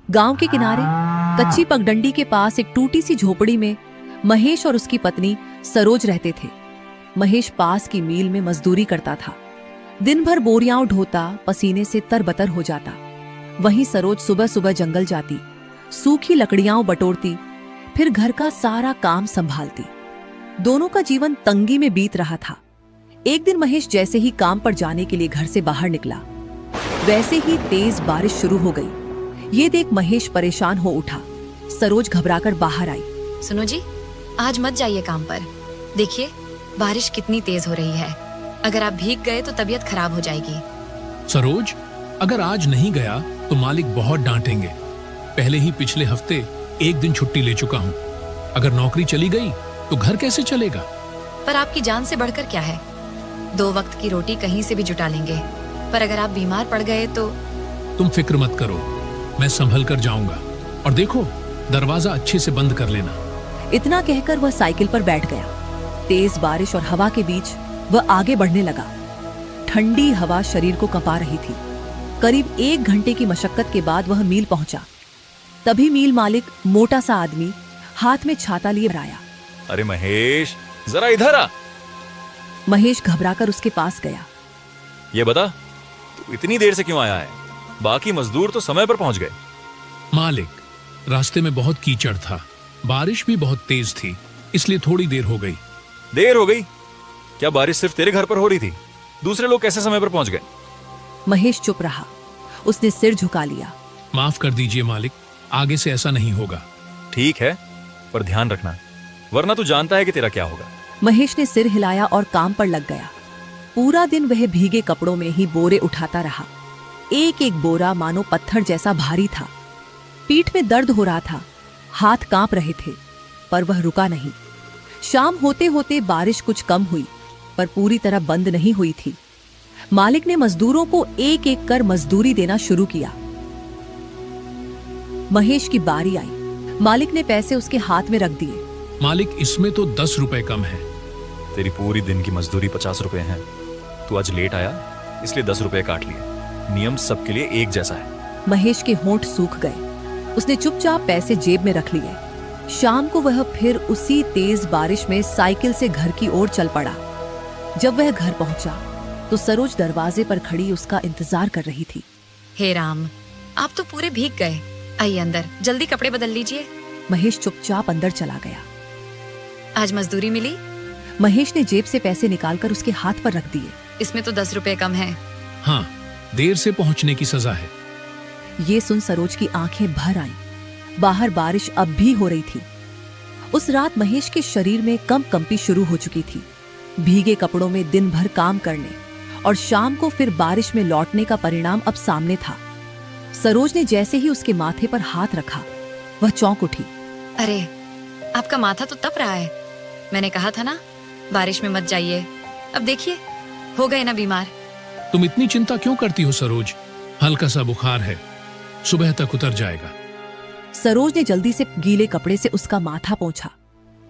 गांव के किनारे कच्ची पगडंडी के पास एक टूटी सी झोपड़ी में महेश और उसकी पत्नी सरोज रहते थे। महेश पास की मील में मजदूरी करता था। दिन भर बोरियां ढोता, पसीने से तरबतर हो जाता। वहीं सरोज सुबह सुबह जंगल जाती, सूखी लकड़ियां बटोरती, फिर घर का सारा काम संभालती। दोनों का जीवन तंगी में बीत रहा था। एक दिन महेश जैसे ही काम पर जाने के लिए घर से बाहर निकला, वैसे ही तेज बारिश शुरू हो गई। ये देख महेश परेशान हो उठा। सरोज घबराकर बाहर आई। सुनो जी, आज मत जाइए काम पर। देखिए बारिश कितनी तेज हो रही है। अगर आप भीग गए तो तबीयत खराब हो जाएगी। सरोज, अगर आज नहीं गया तो मालिक बहुत डांटेंगे। पहले ही पिछले हफ्ते एक दिन छुट्टी ले चुका हूँ। अगर नौकरी चली गई तो घर कैसे चलेगा? पर आपकी जान से बढ़कर क्या है। 2 वक्त की रोटी कहीं से भी जुटा लेंगे, पर अगर आप बीमार पड़ गए तो। तुम फिक्र मत करो, मैं संभल कर जाऊंगा। और देखो, दरवाजा अच्छे से बंद कर लेना। इतना कहकर वह साइकिल पर बैठ गया। तेज बारिश और हवा के बीच वह आगे बढ़ने लगा। ठंडी हवा शरीर को कंपा रही थी। करीब 1 घंटे की मशक्कत के बाद वह मील पहुंचा। तभी मील मालिक, मोटा सा आदमी, हाथ में छाता लिए आया। अरे महेश, जरा इधर आ। महेश घबराकर उसके पास गया। ये बता, तू इतनी देर से क्यों आया है? बाकी मजदूर तो समय पर पहुंच गए। मालिक, रास्ते में बहुत कीचड़ था, बारिश भी बहुत तेज थी, इसलिए थोड़ी देर हो गई। देर हो गई? क्या बारिश सिर्फ तेरे घर पर हो रही थी? दूसरे लोग कैसे समय पर पहुंच गए? महेश चुप रहा। उसने सिर झुका लिया। माफ कर दीजिए मालिक, आगे से ऐसा नहीं होगा। ठीक है, पर ध्यान रखना, वरना तू जानता है कि तेरा क्या होगा। महेश ने सिर हिलाया और काम पर लग गया। पूरा दिन वह भीगे कपड़ों में ही बोरे उठाता रहा। एक एक बोरा मानो पत्थर जैसा भारी था। पीठ में दर्द हो रहा था, हाथ कांप रहे थे, पर वह रुका नहीं। शाम होते होते बारिश कुछ कम हुई, पर पूरी तरह बंद नहीं हुई थी। मालिक ने मजदूरों को एक एक कर मजदूरी देना शुरू किया। महेश की बारी आई। मालिक ने पैसे उसके हाथ में रख दिए। मालिक, इसमें तो 10 रुपए कम है। तेरी पूरी दिन की मजदूरी 50 रुपए है। तू आज लेट आया, इसलिए 10 रुपए काट लिए। नियम सबके लिए एक जैसा है। महेश के होंठ सूख गए। उसने चुपचाप पैसे जेब में रख लिए। शाम को वह फिर उसी तेज बारिश में साइकिल से घर की ओर चल पड़ा। जब वह घर पहुंचा तो सरोज दरवाजे पर खड़ी उसका इंतजार कर रही थी। हे राम, आप तो पूरे भीग गए। आइए अंदर, जल्दी कपड़े बदल लीजिए। महेश चुपचाप अंदर चला गया। आज मजदूरी मिली? महेश ने जेब से पैसे निकालकर उसके हाथ पर रख दिए। इसमें तो 10 रुपए कम है। हाँ, देर से पहुंचने की सजा है। ये सुन सरोज की आंखें भर आईं। बाहर बारिश अब भी हो रही थी। उस रात महेश के शरीर में कंपी शुरू हो चुकी थी। भीगे कपड़ों में दिन भर काम करने और शाम को फिर बारिश में लौटने का परिणाम अब सामने था। सरोज ने जैसे ही उसके माथे पर हाथ रखा, वह चौंक उठी। अरे, आपका माथा तो तप रहा है। मैंने कहा था ना, बारिश में मत जाइए। अब देखिए, हो गए ना बीमार। तुम इतनी चिंता क्यों करती हो सरोज? हल्का सा बुखार है, सुबह तक उतर जाएगा। सरोज ने जल्दी से गीले कपड़े से उसका माथा पोंछा।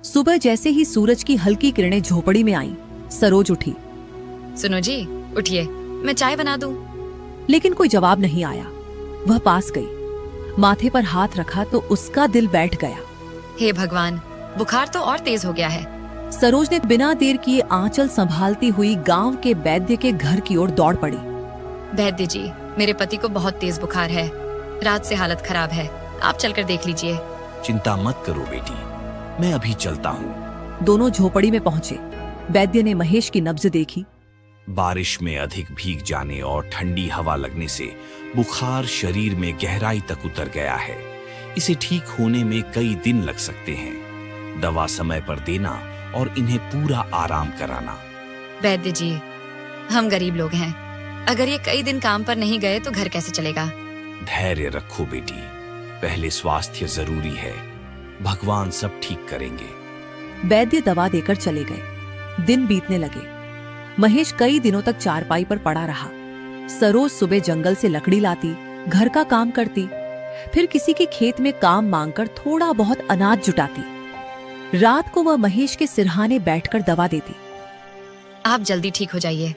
सुबह जैसे ही सूरज की हल्की किरणें झोपड़ी में आईं, सरोज उठी। सुनो जी, उठिए, मैं चाय बना दूं। लेकिन कोई जवाब नहीं आया। वह पास गई, माथे पर हाथ रखा तो उसका दिल बैठ गया। हे भगवान, बुखार तो और तेज हो गया है। सरोज ने बिना देर किए आंचल संभालती हुई गांव के वैद्य के घर की ओर दौड़ पड़ी। वैद्य जी, मेरे पति को बहुत तेज बुखार है। रात से हालत खराब है, आप चलकर देख लीजिए। चिंता मत करो बेटी, मैं अभी चलता हूँ। दोनों झोपड़ी में पहुंचे। वैद्य ने महेश की नब्ज देखी। बारिश में अधिक भीग जाने और ठंडी हवा लगने से बुखार शरीर में गहराई तक उतर गया है। इसे ठीक होने में कई दिन लग सकते हैं। दवा समय पर देना और इन्हें पूरा आराम कराना। वैद्य जी, हम गरीब लोग हैं। अगर ये कई दिन काम पर नहीं गए तो घर कैसे चलेगा? धैर्य रखो बेटी, पहले स्वास्थ्य जरूरी है। भगवान सब ठीक करेंगे। वैद्य दवा देकर चले गए। दिन बीतने लगे। महेश कई दिनों तक चारपाई पर पड़ा रहा। सरोज सुबह जंगल से लकड़ी लाती, घर का काम करती, फिर किसी के खेत में काम मांगकर थोड़ा बहुत अनाज जुटाती। रात को वह महेश के सिरहाने बैठकर दवा देती। आप जल्दी ठीक हो जाइए।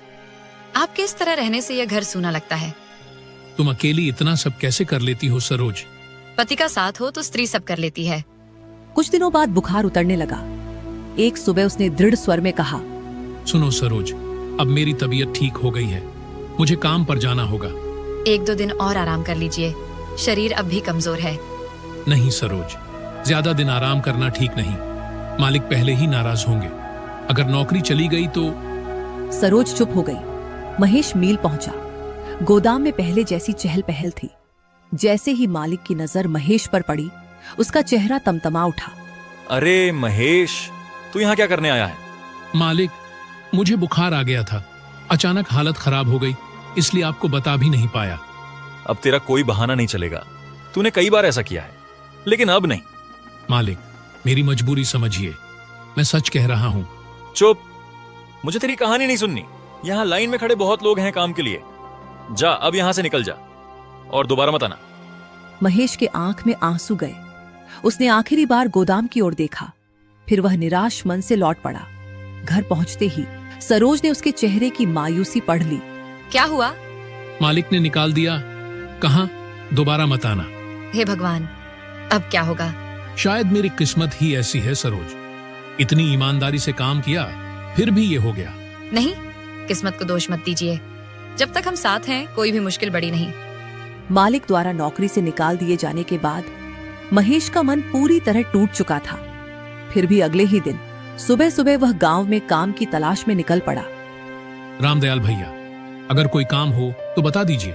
आपके इस तरह रहने से यह घर सूना लगता है। तुम अकेली इतना सब कैसे कर लेती हो सरोज? पति का साथ हो तो स्त्री सब कर लेती है। कुछ दिनों बाद बुखार उतरने लगा। एक सुबह उसने दृढ़ स्वर में कहा, सुनो सरोज, अब मेरी तबीयत ठीक हो गई है, मुझे काम पर जाना होगा। 1-2 दिन और आराम कर लीजिए, शरीर अब भी कमजोर है। नहीं सरोज, ज्यादा दिन आराम करना ठीक नहीं, मालिक पहले ही नाराज होंगे। अगर नौकरी चली गई तो। सरोज चुप हो गई। महेश मील पहुंचा। गोदाम में पहले जैसी चहल पहल थी। जैसे ही मालिक की नजर महेश पर पड़ी, उसका चेहरा तमतमा उठा। अरे महेश, तू यहाँ क्या करने आया है? मालिक, मुझे बुखार आ गया था, अचानक हालत खराब हो गई, इसलिए आपको बता भी नहीं पाया। अब तेरा कोई बहाना नहीं चलेगा, तूने कई बार ऐसा किया है, लेकिन अब नहीं। मालिक, मेरी मजबूरी समझिए, मैं सच कह रहा हूं। चुप, मुझे तेरी कहानी नहीं सुननी। यहाँ लाइन में खड़े बहुत लोग हैं काम के लिए। जा, अब यहां से निकल जा और दोबारा मत आना। महेश के आंख में आंसू गए। उसने आखिरी बार गोदाम की ओर देखा, फिर वह निराश मन से लौट पड़ा। घर पहुंचते ही सरोज ने उसके चेहरे की मायूसी पढ़ ली। क्या हुआ? मालिक ने निकाल दिया, कहा दोबारा मत आना। हे भगवान, अब क्या होगा? शायद मेरी किस्मत ही ऐसी है सरोज, इतनी ईमानदारी से काम किया, फिर भी ये हो गया। नहीं, किस्मत को दोष मत दीजिए। जब तक हम साथ हैं, कोई भी मुश्किल बड़ी नहीं। मालिक द्वारा नौकरी से निकाल दिए जाने के बाद महेश का मन पूरी तरह टूट चुका था। फिर भी अगले ही दिन सुबह सुबह वह गांव में काम की तलाश में निकल पड़ा। रामदयाल भैया, अगर कोई काम हो तो बता दीजिए,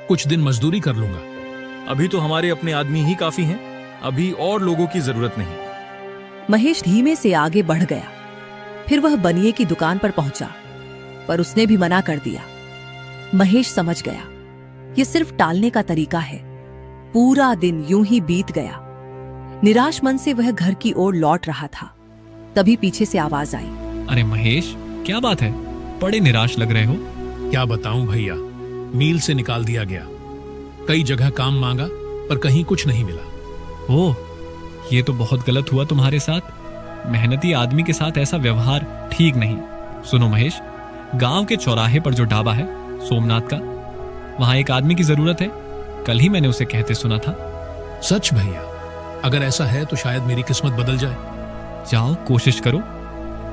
कुछ दिन मजदूरी कर लूंगा। अभी तो हमारे अपने आदमी ही काफी हैं, अभी और लोगों की जरूरत नहीं। महेश धीमे से आगे बढ़ गया। फिर वह बनिए की दुकान पर पहुंचा, पर उसने भी मना कर दिया। महेश समझ गया, ये सिर्फ टालने का तरीका है। पूरा दिन यूं ही बीत गया। निराश मन से वह घर की ओर लौट रहा था, तभी पीछे से आवाज आई। अरे महेश, क्या बात है? बड़े निराश लग रहे हो। क्या बताऊं भैया, मील से निकाल दिया गया। कई जगह काम मांगा पर कहीं कुछ नहीं मिला। ओह, ये तो बहुत गलत हुआ तुम्हारे साथ। मेहनती आदमी के साथ ऐसा व्यवहार ठीक नहीं। सुनो महेश, गांव के चौराहे पर जो ढाबा है सोमनाथ का, वहां एक आदमी की जरूरत है। कल ही मैंने उसे कहते सुना था। सच भैया? अगर ऐसा है तो शायद मेरी किस्मत बदल जाए। जाओ, कोशिश करो।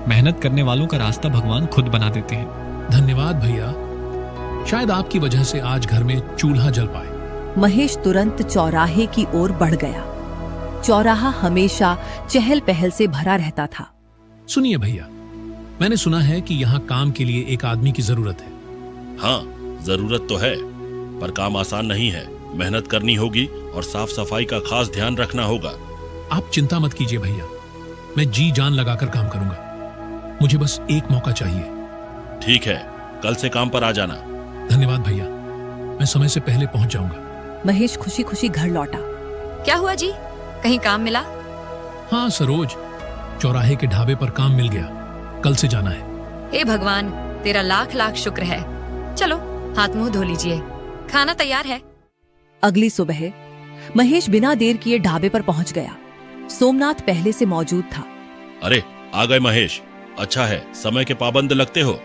मेहनत करने वालों का रास्ता भगवान खुद बना देते हैं। धन्यवाद भैया, शायद आपकी वजह से आज घर में चूल्हा जल पाए। महेश तुरंत चौराहे की ओर बढ़ गया। चौराहा हमेशा चहल पहल से भरा रहता था। सुनिए भैया, मैंने सुना है कि यहाँ काम के लिए एक आदमी की जरूरत है। हाँ, जरूरत तो है, पर काम आसान नहीं है। मेहनत करनी होगी और साफ सफाई का खास ध्यान रखना होगा। आप चिंता मत कीजिए भैया, मैं जी जान लगाकर काम करूंगा। मुझे बस एक मौका चाहिए। ठीक है, कल से काम पर आ जाना। धन्यवाद भैया, मैं समय से पहले पहुंच जाऊंगा। महेश खुशी खुशी घर लौटा। क्या हुआ जी? कहीं काम मिला? हाँ सरोज, चौराहे के ढाबे पर काम मिल गया, कल से जाना है। हे भगवान, तेरा लाख लाख शुक्र है। चलो, हाथ मुंह धो लीजिए, खाना तैयार है। अगली सुबह महेश बिना देर किए ढाबे पर पहुंच गया। सोमनाथ पहले से मौजूद था। अरे, आ गए महेश। अच्छा है, समय के पाबंद लगते हो।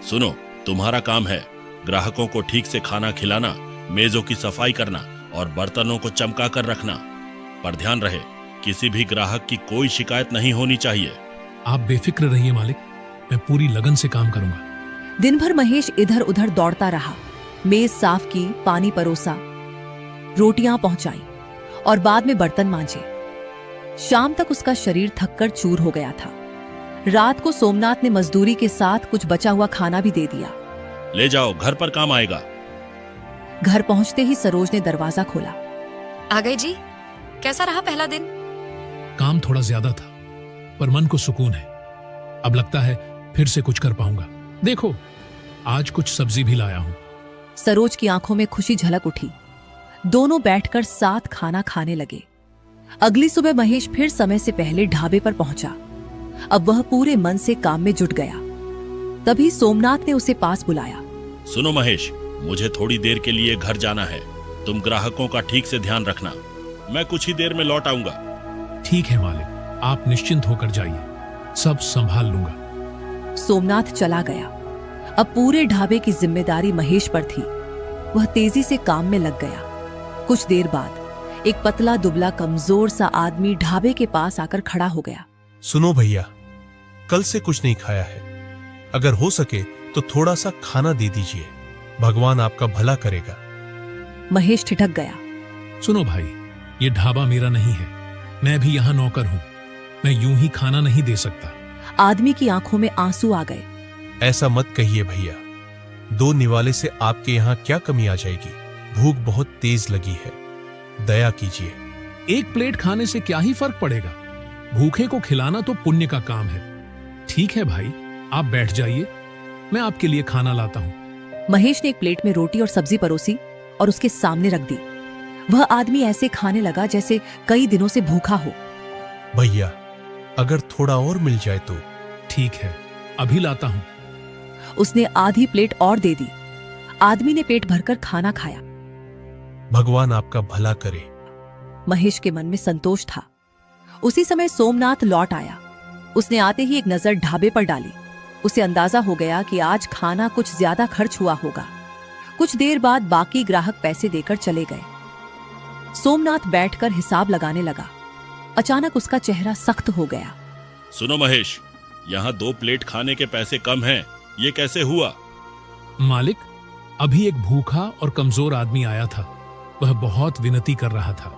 सुनो, तुम्हारा काम है ग्राहकों को ठीक से खाना खिलाना, मेजों की सफाई करना और बर्तनों को चमका कर रखना। पर ध्यान रहे, किसी भी ग्राहक की कोई शिकायत नहीं होनी चाहिए। आप बेफिक्र रहिए मालिक, मैं पूरी लगन से काम करूंगा। दिन भर महेश इधर उधर दौड़ता रहा। मेज साफ की, पानी परोसा, रोटियां पहुंचाई और बाद में बर्तन मांजे। शाम तक उसका शरीर थककर चूर हो गया था। रात को सोमनाथ ने मजदूरी के साथ कुछ बचा हुआ खाना भी दे दिया। ले जाओ, घर पर काम आएगा। घर पहुंचते ही सरोज ने दरवाजा खोला। आ गए जी? कैसा रहा पहला दिन? काम थोड़ा ज्यादा था, पर मन को सुकून है। अब लगता है फिर से कुछ कर पाऊंगा। देखो, आज कुछ सब्जी भी लाया हूं। सरोज की आंखों में खुशी झलक उठी। दोनों बैठकर साथ खाना खाने लगे। अगली सुबह महेश फिर समय से पहले ढाबे पर पहुंचा। अब वह पूरे मन से काम में जुट गया। तभी सोमनाथ ने उसे पास बुलाया। सुनो महेश, मुझे थोड़ी देर के लिए घर जाना है। तुम ग्राहकों का ठीक से ध्यान रखना। मैं कुछ ही देर में लौट आऊंगा। ठीक है मालिक, आप निश्चिंत होकर जाइए, सब संभाल लूंगा। सोमनाथ चला गया। अब पूरे ढाबे की जिम्मेदारी महेश पर थी। वह तेजी से काम में लग गया। कुछ देर बाद एक पतला दुबला कमजोर सा आदमी ढाबे के पास आकर खड़ा हो गया। सुनो भैया, कल से कुछ नहीं खाया है, अगर हो सके तो थोड़ा सा खाना दे दीजिए, भगवान आपका भला करेगा। महेश ठिठक गया। सुनो भाई, ये ढाबा मेरा नहीं है, मैं भी यहाँ नौकर हूँ, मैं यूं ही खाना नहीं दे सकता। आदमी की आंखों में आंसू आ गए। ऐसा मत कहिए भैया, 2 निवाले से आपके यहाँ क्या कमी आ जाएगी, भूख बहुत तेज लगी है, दया कीजिए। एक प्लेट खाने से क्या ही फर्क पड़ेगा, भूखे को खिलाना तो पुण्य का काम है। ठीक है भाई, आप बैठ जाइए, मैं आपके लिए खाना लाता हूँ। महेश ने एक प्लेट में रोटी और सब्जी परोसी और उसके सामने रख दी। वह आदमी ऐसे खाने लगा जैसे कई दिनों से भूखा हो। भैया, अगर थोड़ा और मिल जाए तो। ठीक है, अभी लाता हूँ। उसने आधी प्लेट और दे दी। आदमी ने पेट भरकर खाना खाया। भगवान आपका भला करे। महेश के मन में संतोष था। उसी समय सोमनाथ लौट आया। उसने आते ही एक नजर ढाबे पर डाली। उसे अंदाजा हो गया कि आज खाना कुछ ज्यादा खर्च हुआ होगा। कुछ देर बाद बाकी ग्राहक पैसे देकर चले गए। सोमनाथ बैठकर हिसाब लगाने लगा। अचानक उसका चेहरा सख्त हो गया। सुनो महेश, यहाँ 2 प्लेट खाने के पैसे कम हैं, ये कैसे हुआ? मालिक, अभी एक भूखा और कमजोर आदमी आया था, वह बहुत विनती कर रहा था,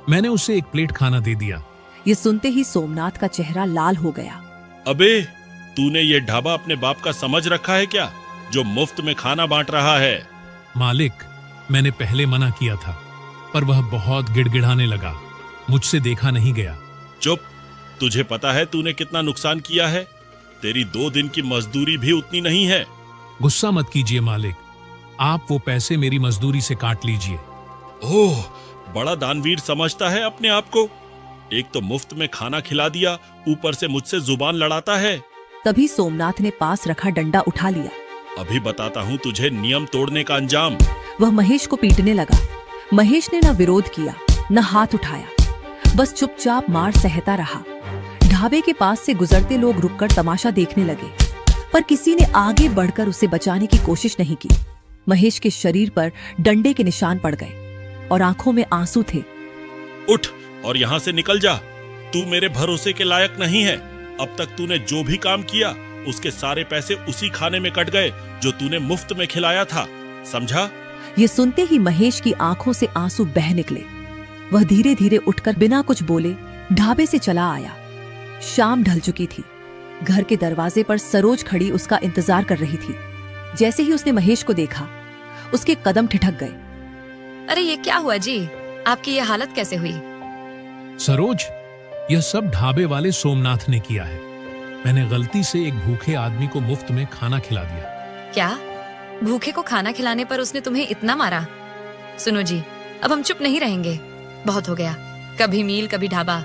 मैंने उसे 1 प्लेट खाना दे दिया। ये सुनते ही सोमनाथ का चेहरा लाल हो गया। अबे, तूने ये ढाबा अपने बाप का समझ रखा है क्या, जो मुफ्त में खाना बांट रहा है? मालिक, मैंने पहले मना किया था, पर वह बहुत गिड़गिड़ाने लगा, मुझसे देखा नहीं गया। चुप, तुझे पता है तूने कितना नुकसान किया है? तेरी 2 दिन की मजदूरी भी उतनी नहीं है। गुस्सा मत कीजिए मालिक, आप वो पैसे मेरी मजदूरी से काट लीजिए। ओह, बड़ा दानवीर समझता है अपने आप को। एक तो मुफ्त में खाना खिला दिया, ऊपर से मुझसे जुबान लड़ाता है। तभी सोमनाथ ने पास रखा डंडा उठा लिया। अभी बताता हूँ तुझे नियम तोड़ने का अंजाम। वह महेश को पीटने लगा। महेश ने न विरोध किया, न हाथ उठाया, बस चुपचाप मार सहता रहा। ढाबे के पास से गुजरते लोग रुककर तमाशा देखने लगे, पर किसी ने आगे बढ़कर उसे बचाने की कोशिश नहीं की। महेश के शरीर पर डंडे के निशान पड़ गए और आंखों में आंसू थे। उठ और यहाँ से निकल जा, तू मेरे भरोसे के लायक नहीं है। अब तक तूने जो भी काम किया, उसके सारे पैसे उसी खाने में कट गए जो तूने मुफ्त में खिलाया था, समझा? ये सुनते ही महेश की आंखों से आंसू बह निकले। वह धीरे धीरे उठकर बिना कुछ बोले ढाबे से चला आया। शाम ढल चुकी थी। घर के दरवाजे पर सरोज खड़ी उसका इंतजार कर रही थी। जैसे ही उसने महेश को देखा, उसके कदम ठिठक गए। अरे ये क्या हुआ जी, आपकी ये हालत कैसे हुई? सरोज, यह सब ढाबे वाले सोमनाथ ने किया है। मैंने गलती से एक भूखे आदमी को मुफ्त में खाना खिला दिया। क्या? भूखे को खाना खिलाने पर उसने तुम्हें इतना मारा? सुनो जी, अब हम चुप नहीं रहेंगे, बहुत हो गया। कभी मील कभी ढाबा,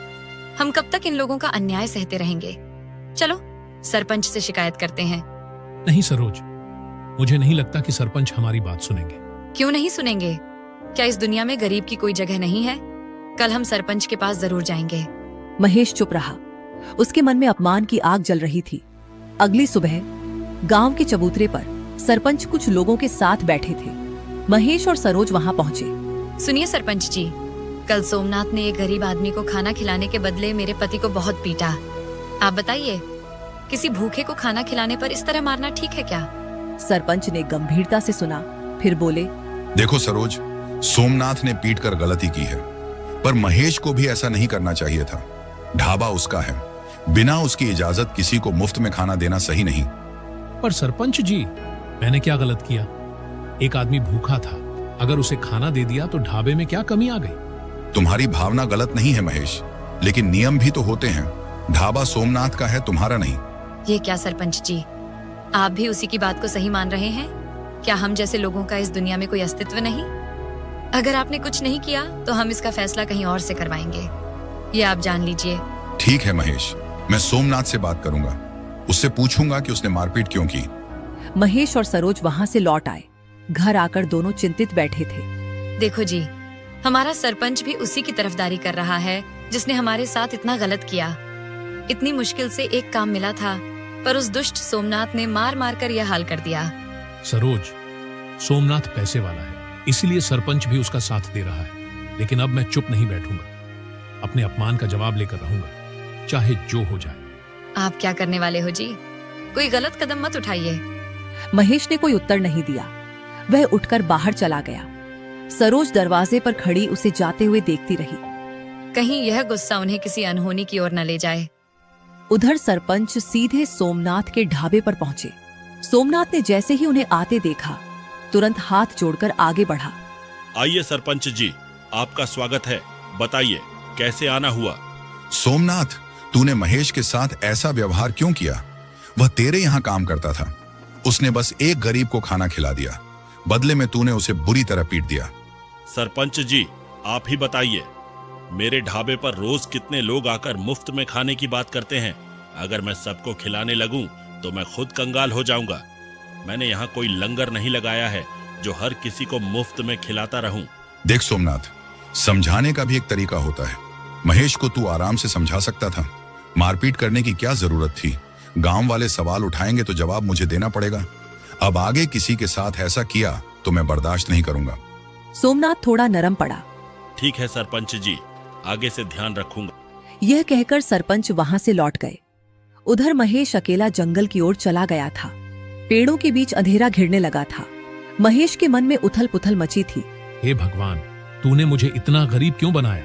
हम कब तक इन लोगों का अन्याय सहते रहेंगे? चलो सरपंच से शिकायत करते हैं। नहीं सरोज, मुझे नहीं लगता कि सरपंच हमारी बात सुनेंगे। क्यों नहीं सुनेंगे? क्या इस दुनिया में गरीब की कोई जगह नहीं है? कल हम सरपंच के पास जरूर जाएंगे। महेश चुप रहा। उसके मन में अपमान की आग जल रही थी। अगली सुबह गांव के चबूतरे पर सरपंच कुछ लोगों के साथ बैठे थे। महेश और सरोज वहां पहुंचे। सुनिए सरपंच जी, कल सोमनाथ ने एक गरीब आदमी को खाना खिलाने के बदले मेरे पति को बहुत पीटा। आप बताइए, किसी भूखे को खाना खिलाने पर इस तरह मारना ठीक है क्या? सरपंच ने गंभीरता से सुना, फिर बोले, देखो सरोज, सोमनाथ ने पीट कर गलती की है, पर महेश को भी ऐसा नहीं करना चाहिए था। ढाबा उसका है, बिना उसकी इजाजत किसी को मुफ्त में खाना देना सही नहीं। पर सरपंच जी, मैंने क्या गलत किया? एक आदमी भूखा था, अगर उसे खाना दे दिया तो ढाबे में क्या कमी आ गई? तुम्हारी भावना गलत नहीं है महेश, लेकिन नियम भी तो होते हैं। ढाबा सोमनाथ का है, तुम्हारा नहीं। ये क्या सरपंच जी, आप भी उसी की बात को सही मान रहे हैं? क्या हम जैसे लोगों का इस दुनिया में कोई अस्तित्व नहीं? अगर आपने कुछ नहीं किया तो हम इसका फैसला कहीं और से करवाएंगे, ये आप जान लीजिए। ठीक है महेश, मैं सोमनाथ से बात करूंगा, उससे पूछूंगा कि उसने मारपीट क्यों की। महेश और सरोज वहां से लौट आए। घर आकर दोनों चिंतित बैठे थे। देखो जी, हमारा सरपंच भी उसी की तरफदारी कर रहा है जिसने हमारे साथ इतना गलत किया। इतनी मुश्किल से एक काम मिला था, पर उस दुष्ट सोमनाथ ने मार मार कर यह हाल कर दिया। सरोज, सोमनाथ पैसे वाला है, इसलिए सरपंच भी उसका साथ दे रहा है। लेकिन अब मैं चुप नहीं बैठूंगा। अपने अपमान का जवाब लेकर रहूंगा, चाहे जो हो जाए। आप क्या करने वाले हो जी? कोई गलत कदम मत उठाइए। महेश ने कोई उत्तर नहीं दिया। वह उठकर बाहर चला गया। सरोज दरवाजे पर खड़ी उसे जाते हुए देखती रही। कहीं यह गुस्सा उन्हें किसी अनहोनी की ओर न ले जाए। उधर सरपंच सीधे सोमनाथ के ढाबे पर पहुंचे। सोमनाथ ने जैसे ही उन्हें आते देखा, तुरंत हाथ जोड़कर आगे बढ़ा। आइए सरपंच जी, आपका स्वागत है। बताइए कैसे आना हुआ? सोमनाथ, तूने महेश के साथ ऐसा व्यवहार क्यों किया? वह तेरे यहाँ काम करता था। उसने बस एक गरीब को खाना खिला दिया, बदले में तूने उसे बुरी तरह पीट दिया। सरपंच जी, आप ही बताइए, मेरे ढाबे पर रोज कितने लोग आकर मुफ्त में खाने की बात करते हैं। अगर मैं सबको खिलाने लगूं तो मैं खुद कंगाल हो जाऊंगा। मैंने यहाँ कोई लंगर नहीं लगाया है जो हर किसी को मुफ्त में खिलाता रहूं। देख सोमनाथ, समझाने का भी एक तरीका होता है। महेश को तू आराम से समझा सकता था। मारपीट करने की क्या जरूरत थी? गांव वाले सवाल उठाएंगे तो जवाब मुझे देना पड़ेगा। अब आगे किसी के साथ ऐसा किया तो मैं बर्दाश्त नहीं करूंगा। सोमनाथ थोड़ा नरम पड़ा। ठीक है सरपंच जी, आगे से ध्यान रखूंगा। यह कहकर सरपंच वहां से लौट गए। उधर महेश अकेला जंगल की ओर चला गया था। पेड़ों के बीच अंधेरा घिरने लगा था। महेश के मन में उथल पुथल मची थी। हे भगवान, तूने मुझे इतना गरीब क्यों बनाया?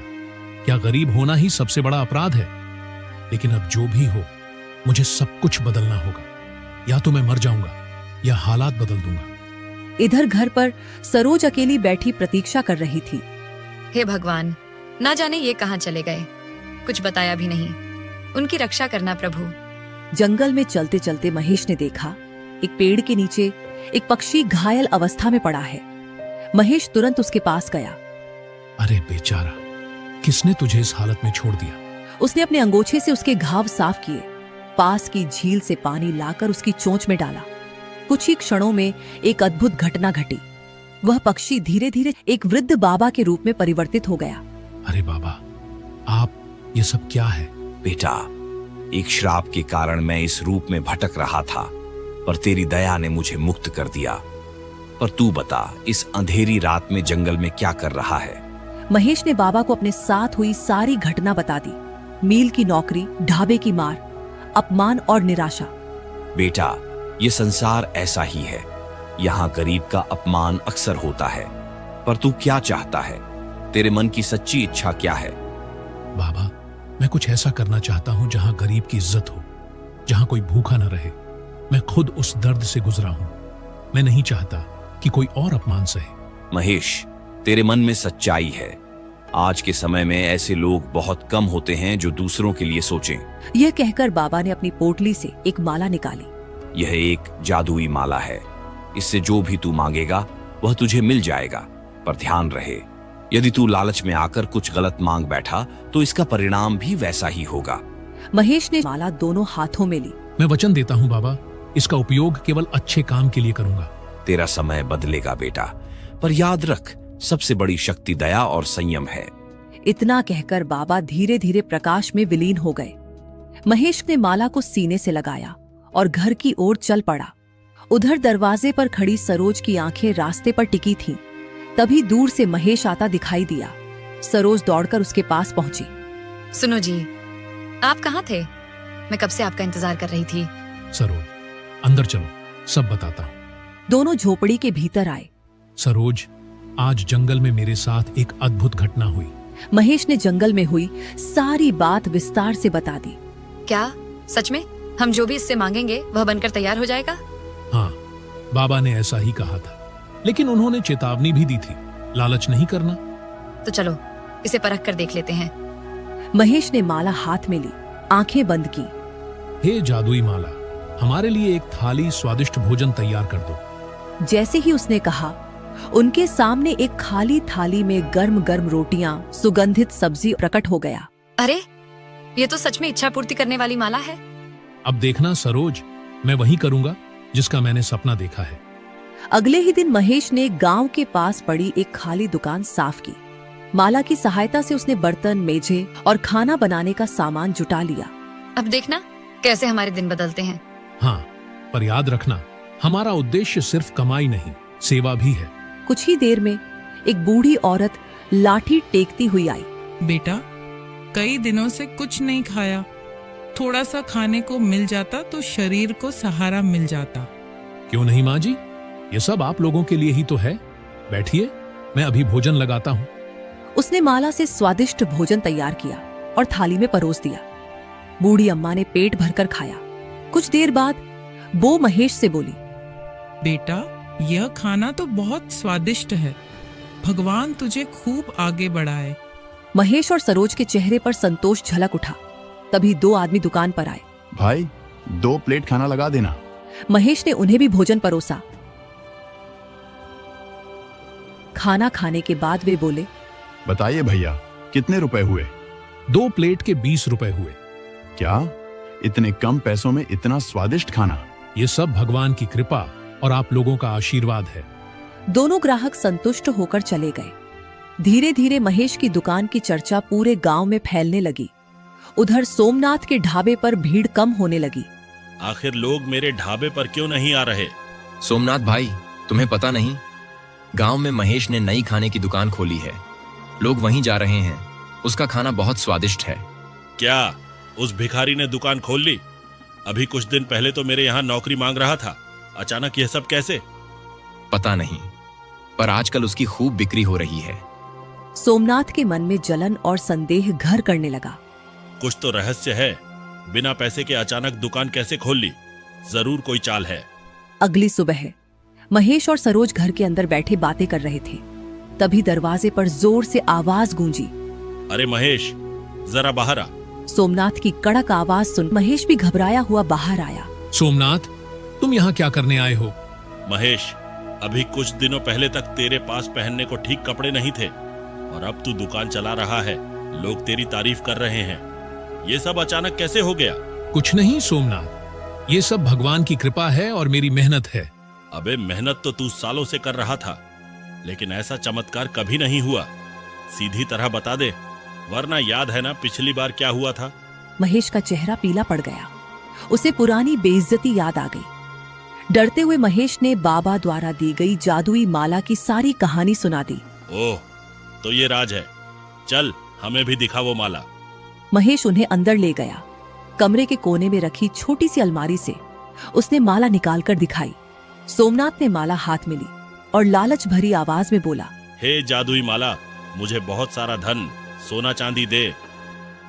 क्या गरीब होना ही सबसे बड़ा अपराध है? लेकिन अब जो भी हो, मुझे सब कुछ बदलना होगा। या तो मैं मर जाऊंगा या हालात बदल दूंगा। इधर घर पर सरोज अकेली बैठी प्रतीक्षा कर रही थी। हे भगवान, ना जाने ये कहाँ चले गए, कुछ बताया भी नहीं। उनकी रक्षा करना प्रभु। जंगल में चलते चलते महेश ने देखा, एक पेड़ के नीचे एक पक्षी घायल अवस्था में पड़ा है। महेश तुरंत उसके पास गया। अरे बेचारा, किसने तुझे इस हालत में छोड़ दिया? उसने अपने अंगोछे से उसके घाव साफ किए, पास की झील से पानी लाकर उसकी चोंच में डाला। कुछ ही क्षणों में एक अद्भुत घटना घटी। वह पक्षी धीरे धीरे एक वृद्ध बाबा के रूप में परिवर्तित हो गया। अरे बाबा, आप ये सब क्या है? बेटा, एक श्राप के कारण मैं इस रूप में भटक रहा था, पर तेरी दया ने मुझे मुक्त कर दिया। पर तू बता, इस अंधेरी रात में जंगल में क्या कर रहा है? महेश ने बाबा को अपने साथ हुई सारी घटना बता दी। मील की नौकरी, ढाबे की मार, अपमान और निराशा। बेटा, ये संसार ऐसा ही है। यहाँ गरीब का अपमान अक्सर होता है। पर तू क्या चाहता है? तेरे मन की सच्ची इच्छा क्या है? बाबा, मैं कुछ ऐसा करना चाहता हूँ जहाँ गरीब की इज्जत हो, जहाँ कोई भूखा न रहे। मैं खुद उस दर्द से गुजरा हूँ। मैं नहीं चाहता कि कोई और अपमान सहे। महेश, तेरे मन में सच्चाई है। आज के समय में ऐसे लोग बहुत कम होते हैं जो दूसरों के लिए सोचें। यह कहकर बाबा ने अपनी पोटली से एक माला निकाली। यह एक जादुई माला है। इससे जो भी तू मांगेगा वह तुझे मिल जाएगा। पर ध्यान रहे, यदि तू लालच में आकर कुछ गलत मांग बैठा तो इसका परिणाम भी वैसा ही होगा। महेश ने माला दोनों हाथों में ली। मैं वचन देता हूँ बाबा, इसका उपयोग केवल अच्छे काम के लिए करूंगा। तेरा समय बदलेगा बेटा, पर याद रख, सबसे बड़ी शक्ति दया और संयम है। इतना कहकर बाबा धीरे धीरे प्रकाश में विलीन हो गए। महेश ने माला को सीने से लगाया और घर की ओर चल पड़ा। उधर दरवाजे पर खड़ी सरोज की आंखें रास्ते पर टिकी थीं। तभी दूर से महेश आता दिखाई दिया। सरोज दौड़कर उसके पास पहुंची। सुनो जी, आप कहाँ थे? मैं कब से आपका इंतजार कर रही थी। सरोज, अंदर चलो, सब बताता हूँ। दोनों झोपड़ी के भीतर आए। सरोज, आज जंगल में मेरे साथ एक अद्भुत घटना हुई। महेश ने जंगल में हुई सारी बात विस्तार से बता दी। क्या सच में हम जो भी इससे मांगेंगे वह बनकर तैयार हो जाएगा? हाँ, बाबा ने ऐसा ही कहा था, लेकिन उन्होंने चेतावनी भी दी थी, लालच नहीं करना। तो चलो इसे परख कर देख लेते हैं। महेश ने माला हाथ में ली, आंखें बंद की। हे जादुई माला, हमारे लिए एक थाली स्वादिष्ट भोजन तैयार कर दो। जैसे ही उसने कहा, उनके सामने एक खाली थाली में गर्म गर्म रोटियां, सुगंधित सब्जी प्रकट हो गया। अरे, ये तो सच में इच्छा पूर्ति करने वाली माला है। अब देखना सरोज, मैं वही करूंगा जिसका मैंने सपना देखा है। अगले ही दिन महेश ने गांव के पास पड़ी एक खाली दुकान साफ की। माला की सहायता से उसने बर्तन, मेजे और खाना बनाने का सामान जुटा लिया। अब देखना कैसे हमारे दिन बदलते हैं। हाँ, पर याद रखना, हमारा उद्देश्य सिर्फ कमाई नहीं, सेवा भी है। कुछ ही देर में एक बूढ़ी औरत लाठी टेकती हुई आई। बेटा, कई दिनों से कुछ नहीं खाया, थोड़ा सा खाने को मिल जाता तो शरीर को सहारा मिल जाता। क्यों नहीं माँ जी, ये सब आप लोगों के लिए ही तो है। बैठिए, मैं अभी भोजन लगाता हूँ। उसने माला से स्वादिष्ट भोजन तैयार किया और थाली में परोस दिया। बूढ़ी अम्मा ने पेट भरकर खाया। कुछ देर बाद बो महेश से बोली, बेटा, यह खाना तो बहुत स्वादिष्ट है, भगवान तुझे खूब आगे बढ़ाए। महेश और सरोज के चेहरे पर संतोष झलक उठा। तभी 2 आदमी दुकान पर आए। भाई, 2 प्लेट खाना लगा देना। महेश ने उन्हें भी भोजन परोसा। खाना खाने के बाद वे बोले, बताइए भैया, कितने रुपए हुए? 2 प्लेट के 20 रुपए हुए। क्या इतने कम पैसों में इतना स्वादिष्ट खाना? ये सब भगवान की कृपा और आप लोगों का आशीर्वाद है। दोनों ग्राहक संतुष्ट होकर चले गए। धीरे धीरे महेश की दुकान की चर्चा पूरे गांव में फैलने लगी। उधर सोमनाथ के ढाबे पर भीड़ कम होने लगी। आखिर लोग मेरे ढाबे पर क्यों नहीं आ रहे? सोमनाथ भाई, तुम्हें पता नहीं, गांव में महेश ने नई खाने की दुकान खोली है। लोग वहीं जा रहे हैं। उसका खाना बहुत स्वादिष्ट है। क्या उस भिखारी ने दुकान खोल ली? अभी कुछ दिन पहले तो मेरे यहाँ नौकरी मांग रहा था, अचानक यह सब कैसे? पता नहीं, पर आजकल उसकी खूब बिक्री हो रही है। सोमनाथ के मन में जलन और संदेह घर करने लगा। कुछ तो रहस्य है। बिना पैसे के अचानक दुकान कैसे खोल ली? जरूर कोई चाल है। अगली सुबह महेश और सरोज घर के अंदर बैठे बातें कर रहे थे। तभी दरवाजे पर जोर से आवाज गूंजी। अरे महेश, जरा बाहर आ। सोमनाथ की कड़क आवाज सुन महेश भी घबराया हुआ बाहर आया। सोमनाथ, तुम यहाँ क्या करने आए हो? महेश, अभी कुछ दिनों पहले तक तेरे पास पहनने को ठीक कपड़े नहीं थे और अब तू दुकान चला रहा है। लोग तेरी तारीफ कर रहे हैं। ये सब अचानक कैसे हो गया? कुछ नहीं सोमनाथ, ये सब भगवान की कृपा है और मेरी मेहनत है। अबे, मेहनत तो तू सालों से कर रहा था, लेकिन ऐसा चमत्कार कभी नहीं हुआ। सीधी तरह बता दे, वरना याद है ना पिछली बार क्या हुआ था? महेश का चेहरा पीला पड़ गया। उसे पुरानी बेइज्जती याद आ गई। डरते हुए महेश ने बाबा द्वारा दी गई जादुई माला की सारी कहानी सुना दी। ओह, तो ये राज है। चल, हमें भी दिखा वो माला। महेश उन्हें अंदर ले गया। कमरे के कोने में रखी छोटी सी अलमारी से उसने माला निकालकर दिखाई। सोमनाथ ने माला हाथ में ली और लालच भरी आवाज में बोला, हे जादुई माला, मुझे बहुत सारा धन, सोना चांदी दे।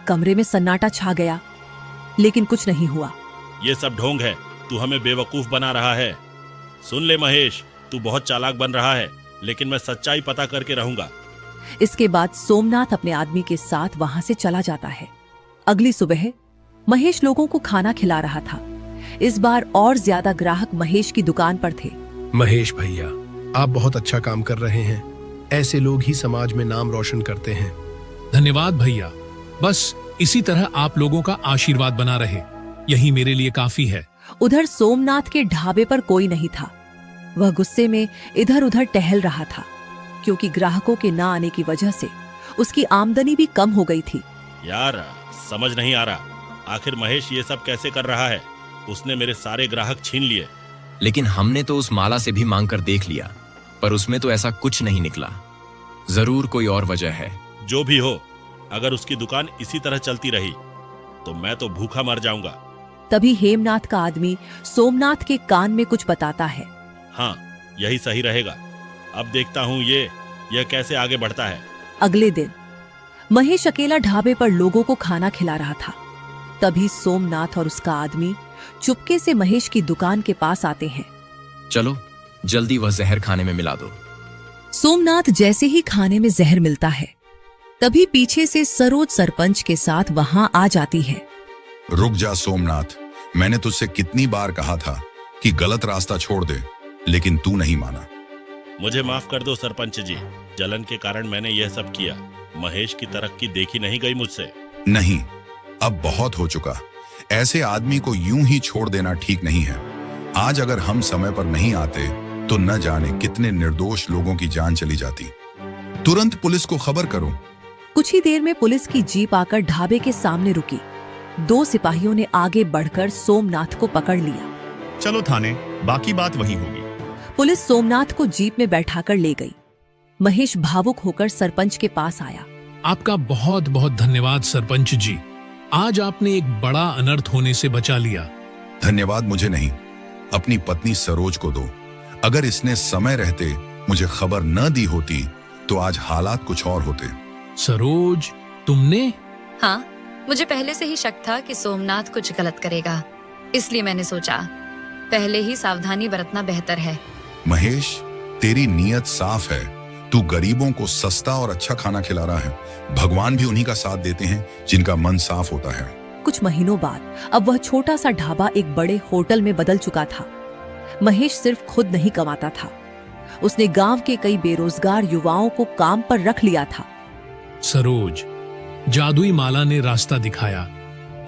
कमरे में सन्नाटा छा गया, लेकिन कुछ नहीं हुआ। ये सब ढोंग है, तू हमें बेवकूफ बना रहा है। सुन ले महेश, तू बहुत चालाक बन रहा है, लेकिन मैं सच्चाई पता करके रहूंगा। इसके बाद सोमनाथ अपने आदमी के साथ वहां से चला जाता है। अगली सुबह महेश लोगों को खाना खिला रहा था। इस बार और ज्यादा ग्राहक महेश की दुकान पर थे। महेश भैया, आप बहुत अच्छा काम कर रहे हैं। ऐसे लोग ही समाज में नाम रोशन करते हैं। धन्यवाद भैया। बस इसी तरह आप लोगों का आशीर्वाद बना रहे, यही मेरे लिए काफी है। उधर सोमनाथ के ढाबे पर कोई नहीं था। वह गुस्से में इधर उधर टहल रहा था, क्योंकि ग्राहकों के ना आने की वजह से उसकी आमदनी भी कम हो गई थी। यार, समझ नहीं आ रहा, आखिर महेश ये सब कैसे कर रहा है? उसने मेरे सारे ग्राहक छीन लिए। लेकिन हमने तो उस माला से भी मांग कर देख लिया, पर उसमें तो ऐसा कुछ नहीं निकला। जरूर कोई और वजह है। जो भी हो, अगर उसकी दुकान इसी तरह चलती रही तो मैं तो भूखा मर जाऊंगा। तभी हेमनाथ का आदमी सोमनाथ के कान में कुछ बताता है। हाँ, यही सही रहेगा। अब देखता हूँ यह कैसे आगे बढ़ता है। अगले दिन महेश अकेला ढाबे पर लोगों को खाना खिला रहा था। तभी सोमनाथ और उसका आदमी चुपके से महेश की दुकान के पास आते हैं। चलो, जल्दी वह जहर खाने में मिला दो। सोमनाथ जैसे ही खाने में जहर मिलता है, तभी पीछे से सरोज सरपंच के साथ वहां आ जाती है। रुक जा सोमनाथ, मैंने तुझसे कितनी बार कहा था कि गलत रास्ता छोड़ दे, लेकिन तू नहीं माना। मुझे माफ कर दो सरपंच जी, जलन के कारण मैंने यह सब किया। महेश की तरक्की देखी नहीं गई मुझसे। नहीं, अब बहुत हो चुका। ऐसे आदमी को यूं ही छोड़ देना ठीक नहीं है। आज अगर हम समय पर नहीं आते तो न जाने कितने निर्दोष लोगों की जान चली जाती। तुरंत पुलिस को खबर करो। कुछ ही देर में पुलिस की जीप आकर ढाबे के सामने रुकी। 2 सिपाहियों ने आगे बढ़कर सोमनाथ को पकड़ लिया। चलो थाने, बाकी बात वही होगी। पुलिस सोमनाथ को जीप में बैठाकर ले गई। महेश भावुक होकर सरपंच के पास आया। आपका बहुत बहुत धन्यवाद सरपंच जी। आज आपने एक बड़ा अनर्थ होने से बचा लिया। धन्यवाद मुझे नहीं, अपनी पत्नी सरोज को दो। अगर इसने समय रहते मुझे खबर न दी होती तो आज हालात कुछ और होते। सरोज, तुमने? हाँ, मुझे पहले से ही शक था कि सोमनाथ कुछ गलत करेगा, इसलिए मैंने सोचा पहले ही सावधानी बरतना बेहतर है। महेश, तेरी नीयत साफ है। तू गरीबों को सस्ता और अच्छा खाना खिला रहा है। भगवान भी उन्हीं का साथ देते हैं जिनका मन साफ होता है। कुछ महीनों बाद अब वह छोटा सा ढाबा एक बड़े होटल में बदल चुका था। महेश सिर्फ खुद नहीं कमाता था, उसने गांव के कई बेरोजगार युवाओं को काम पर रख लिया था। सरोज, जादुई माला ने रास्ता दिखाया,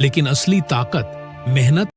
लेकिन असली ताकत मेहनत